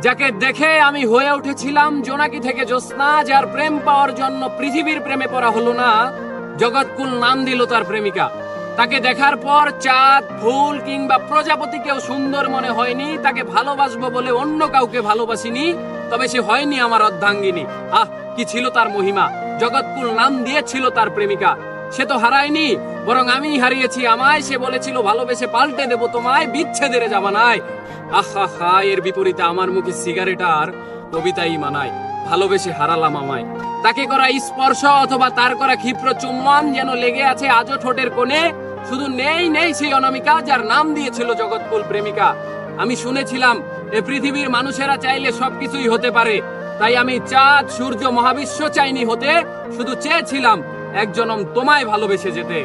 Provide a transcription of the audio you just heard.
যাকে দেখে আমি হয়ে উঠেছিলাম জোনাকি থেকে জ্যোৎস্না, যার প্রেম পাওয়ার জন্য পৃথিবীর প্রেমে পড়া হলো না, জগৎকুল নাম দিল তার প্রেমিকা। তাকে দেখার পর চাঁদ, ফুল কিংবা প্রজাপতিকেও সুন্দর মনে হয়নি। তাকে ভালোবাসবো বলে অন্য কাউকে ভালোবাসিনি, তবে সে হয়নি আমার অর্ধাঙ্গিনী। আহ, কি ছিল তার মহিমা! জগৎকুল নাম দিয়েছিল তার প্রেমিকা। সে তো হারায়নি, বরং আমি হারিয়েছি আমায়। সে বলেছিল ভালোবেসে পাল্টে দেব তোমায়, বিচ্ছেদের জামানায়। আহা হা, এর বিপরীতে আমার মুখে সিগারেট আর কবিতাই মানায়। ভালোবেসে হারালাম আমায়। তাকে করা স্পর্শ অথবা তার করা ক্ষিপ্র চুম্বন যেন লেগে আছে আজও ঠোঁটের কোণে। শুধু নেই নেই সেই অনামিকা, যার নাম দিয়েছিল জগৎকুল প্রেমিকা। আমি শুনেছিলাম এ পৃথিবীর মানুষেরা চাইলে সবকিছুই হতে পারে, তাই আমি চাঁদ, সূর্য, মহাবিশ্ব চাইনি হতে, শুধু চেয়েছিলাম এক জনম তোমায় ভালোবেসে যেতে।